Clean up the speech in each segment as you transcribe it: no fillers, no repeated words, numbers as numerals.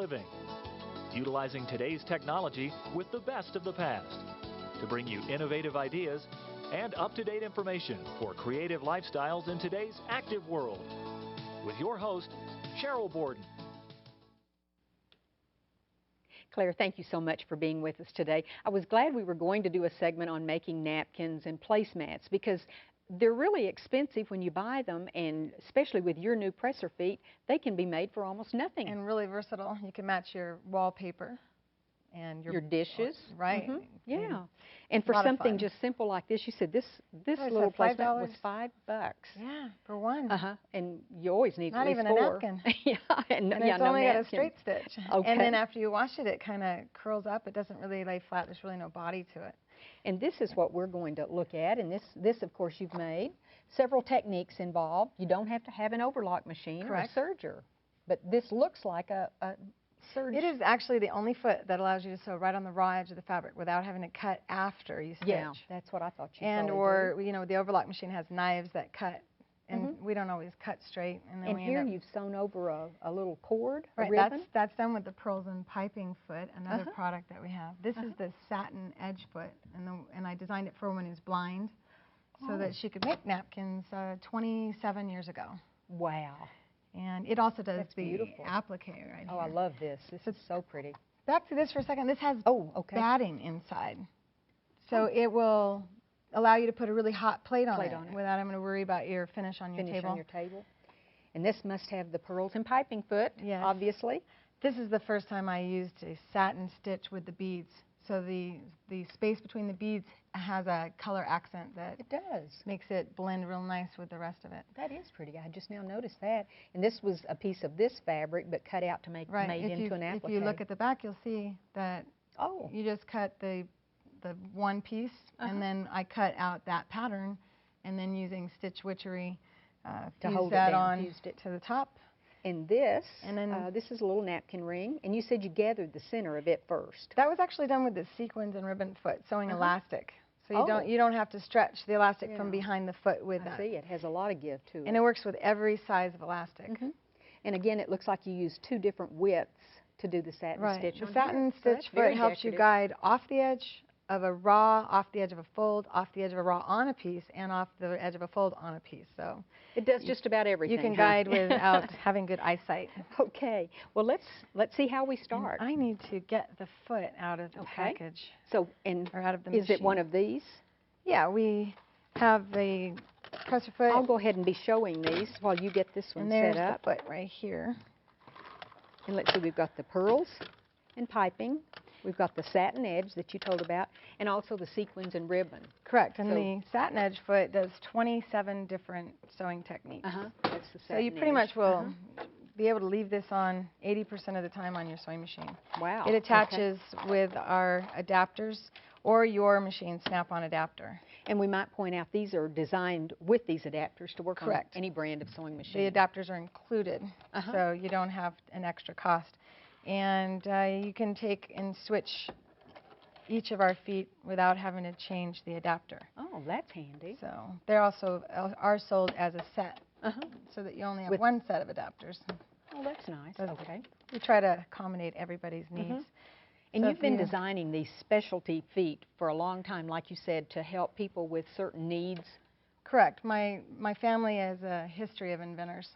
living. Utilizing today's technology with the best of the past to bring you innovative ideas and up-to-date information for creative lifestyles in today's active world. With your host, Sheryl Borden. Claire, thank you so much for being with us today. I was glad we were going to do a segment on making napkins and placemats because they're really expensive when you buy them, and especially with your new presser feet, they can be made for almost nothing. And really versatile. You can match your wallpaper and your dishes. Right. Mm-hmm. Yeah. And for something just simple like this, you said this little placemat was $5. Yeah, for one. And you always need not at least even four. A napkin. Yeah, and it's only got a straight stitch. Okay. And then after you wash it, it kind of curls up. It doesn't really lay flat. There's really no body to it. And this is what we're going to look at. And this of course, you've made several techniques involved. You don't have to have an overlock machine or a serger. But this looks like a serge. It is actually the only foot that allows you to sew right on the raw edge of the fabric without having to cut after you stitch. Yeah, that's what I thought you And or, you know, the overlock machine has knives that cut. And we don't always cut straight. And, then here you've sewn over a little cord, a right, ribbon. That's done with the pearls and piping foot, another product that we have. This is the Satinedge foot, and I designed it for a woman who's blind so that she could make napkins 27 years ago. Wow. And it also does the applique right here. Oh, I love this. This is so pretty. Back to this for a second. This has batting inside. So it will allow you to put a really hot plate on it without having to worry about your finish on your table. And this must have the pearls and piping foot, obviously. This is the first time I used a satin stitch with the beads. So the space between the beads has a color accent that makes it blend real nice with the rest of it. That is pretty. I just now noticed that. And this was a piece of this fabric, but cut out to make made into an applique. If you look at the back, you'll see that you just cut the one piece, and then I cut out that pattern, and then using stitch witchery to hold that on, fused it to the top. And this is a little napkin ring, and you said you gathered the center of it first. That was actually done with the sequins and ribbon foot sewing elastic. So you don't have to stretch the elastic from behind the foot with that. I see, it has a lot of give to it. And it works with every size of elastic. And again, it looks like you use two different widths to do the satin stitch. The satin stitch foot helps you guide off the edge of a raw, off the edge of a fold, off the edge of a raw on a piece, and off the edge of a fold on a piece. So it does just about everything. You can guide without having good eyesight. Okay. Well, let's see how we start. And I need to get the foot out of the package. So or out of the machine. Is it one of these? Yeah, we have the presser foot. I'll go ahead and be showing these while you get this one set up. And there's the foot right here. And let's see, we've got the pearls and piping. We've got the Satinedge that you told about, and also the sequins and ribbon. Correct. And the Satinedge foot does 27 different sewing techniques. That's the Satinedge. So you pretty much will be able to leave this on 80% of the time on your sewing machine. Wow. It attaches with our adapters or your machine snap-on adapter. And we might point out these are designed with these adapters to work on any brand of sewing machine. The adapters are included, so you don't have an extra cost. And you can take and switch each of our feet without having to change the adapter. Oh, that's handy. So they're also are sold as a set, so that you only have one set of adapters. Oh, that's nice. Okay. We try to accommodate everybody's needs. And you've been designing these specialty feet for a long time, like you said, to help people with certain needs. Correct. My family has a history of inventors,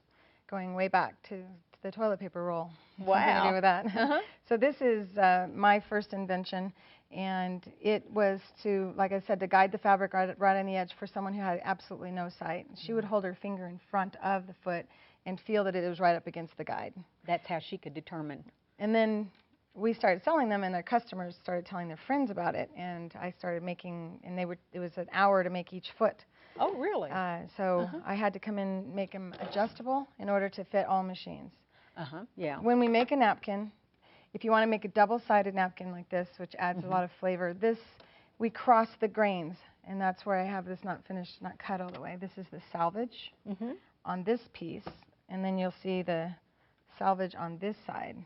going way back to the toilet paper roll. Wow. Something to do with that. So this is my first invention, and it was to, like I said, to guide the fabric right on the edge for someone who had absolutely no sight. She would hold her finger in front of the foot and feel that it was right up against the guide. That's how she could determine. And then we started selling them, and their customers started telling their friends about it, and I started making, and it was an hour to make each foot. Oh, really? So I had to come in and make them adjustable in order to fit all machines. Yeah. When we make a napkin, if you want to make a double-sided napkin like this, which adds a lot of flavor, we cross the grains, and that's where I have this not finished, not cut all the way. This is the salvage on this piece, and then you'll see the salvage on this side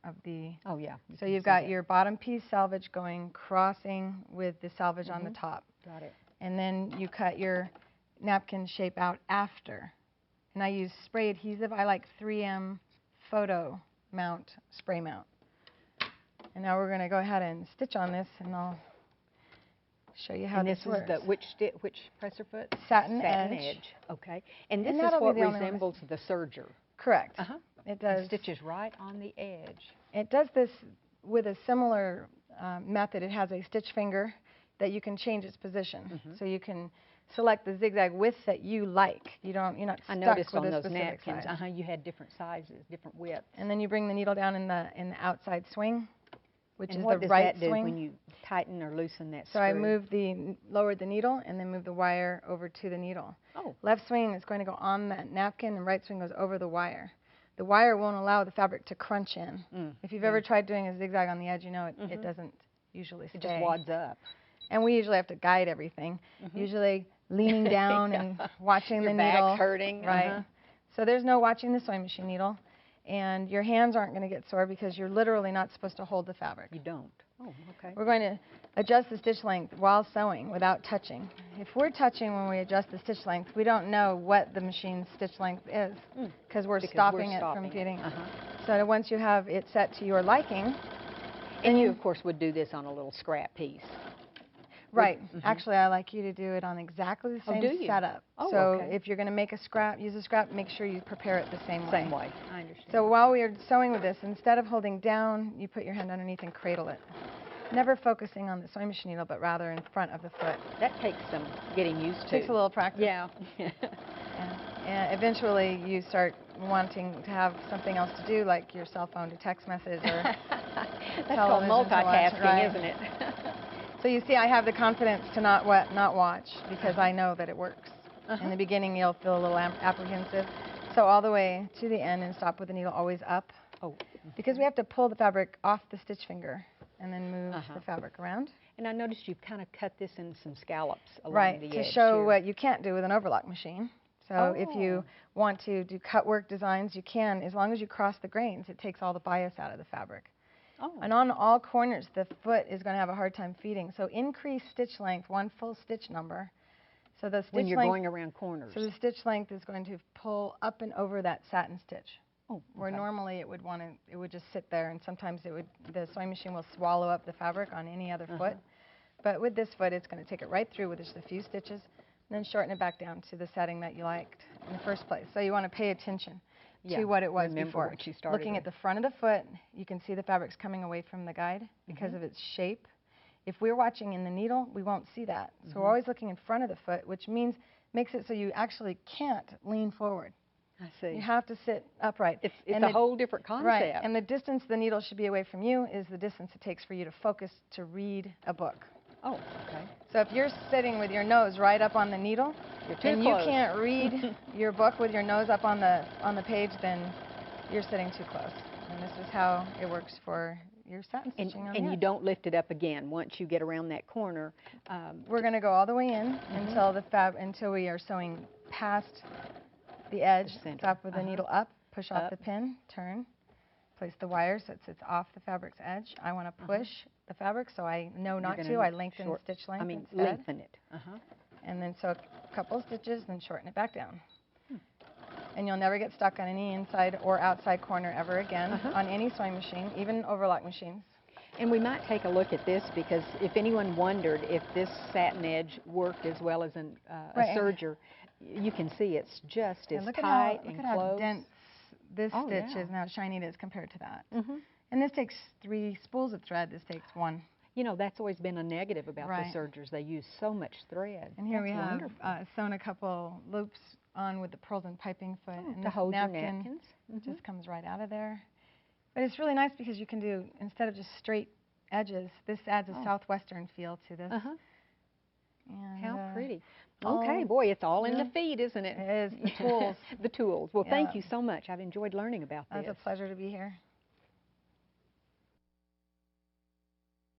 of the... Oh, yeah. So you've got your bottom piece salvage crossing with the salvage on the top. Got it. And then you cut your napkin shape out after. And I use spray adhesive. I like 3M photo mount, spray mount. And now we're going to go ahead and stitch on this, and I'll show you how and this this works. is the which presser foot? Satinedge. Okay. And this And is that'll be what the only one. resembles the serger. Correct. Uh-huh. It does. It stitches right on the edge. It does this with a similar method. It has a stitch finger that you can change its position. So you can select the zigzag width that you like. You're not stuck I noticed with on a those specific napkins, size. you had different sizes, different widths. And then you bring the needle down in the outside swing, which and is what the does right that do swing. when you tighten or loosen that So screw? I lowered the needle and then moved the wire over to the needle. Oh. Left swing is going to go on that napkin, and right swing goes over the wire. The wire won't allow the fabric to crunch in. If you've ever tried doing a zigzag on the edge, you know it doesn't usually stay. It just wads up. And we usually have to guide everything, usually leaning down and watching Your the needle. back's hurting. Right. So there's no watching the sewing machine needle, and your hands aren't going to get sore because you're literally not supposed to hold the fabric. You don't. Oh, okay. We're going to adjust the stitch length while sewing without touching. If we're touching when we adjust the stitch length, we don't know what the machine's stitch length is because we're stopping it from getting. So once you have it set to your liking, and you of course would do this on a little scrap piece. Right. Actually, I like you to do it on exactly the same setup. Oh, so okay. if you're going to make a scrap, use a scrap, make sure you prepare it the same way. Same way. I understand. So while we are sewing with this, instead of holding down, you put your hand underneath and cradle it. Never focusing on the sewing machine needle, but rather in front of the foot. That takes some getting used to. Takes a little practice. Yeah. And eventually you start wanting to have something else to do, like your cell phone to text message or That's called multitasking, isn't it? So you see, I have the confidence to not watch because I know that it works. In the beginning, you'll feel a little apprehensive. So all the way to the end and stop with the needle always up. Oh. Because we have to pull the fabric off the stitch finger and then move the fabric around. And I noticed you've kind of cut this in some scallops along the edge. Right, to show here. what you can't do with an overlock machine. So if you want to do cut work designs, you can, as long as you cross the grains. It takes all the bias out of the fabric. And on all corners, the foot is going to have a hard time feeding. So increase stitch length, one full stitch number. So the stitch when you're length, going around corners. So the stitch length is going to pull up and over that satin stitch. Oh, okay. Where normally it would just sit there, and sometimes the sewing machine will swallow up the fabric on any other foot. But with this foot, it's going to take it right through with just a few stitches, and then shorten it back down to the setting that you liked in the first place. So you want to pay attention to what it was before. What you started Looking with. at the front of the foot, you can see the fabric's coming away from the guide because of its shape. If we're watching in the needle, we won't see that. So we're always looking in front of the foot, which makes it so you actually can't lean forward. I see. You have to sit upright. It's a whole different concept. Right, and the distance the needle should be away from you is the distance it takes for you to focus to read a book. Oh, okay. So if you're sitting with your nose right up on the needle, and you can't read your book with your nose up on the page, then you're sitting too close. And this is how it works for your satin stitching on the And you edge. don't lift it up again once you get around that corner. We're going to go all the way in until we are sewing past the edge. Stop with the needle up, push off the pin, turn, place the wire so it sits off the fabric's edge. I want to push the fabric, so I know not to. I lengthen the stitch length instead. Lengthen it. And then sew a couple of stitches, then shorten it back down. And you'll never get stuck on any inside or outside corner ever again on any sewing machine, even overlock machines. And we might take a look at this because if anyone wondered if this Satinedge worked as well as a serger, you can see it's just as tight and close. Look at how dense this stitch is, and how shiny it is compared to that. And this takes 3 spools of thread. This takes 1. You know, that's always been a negative about the sergers. They use so much thread. And here we have sewn a couple loops on with the pearls and piping foot. And to hold your napkin napkins. just comes right out of there. But it's really nice because you can do, instead of just straight edges, this adds a southwestern feel to this. And, how pretty. Okay, boy, it's all in the feet, isn't it? It is. The tools. The tools. Well, thank you so much. I've enjoyed learning about this. It's a pleasure to be here.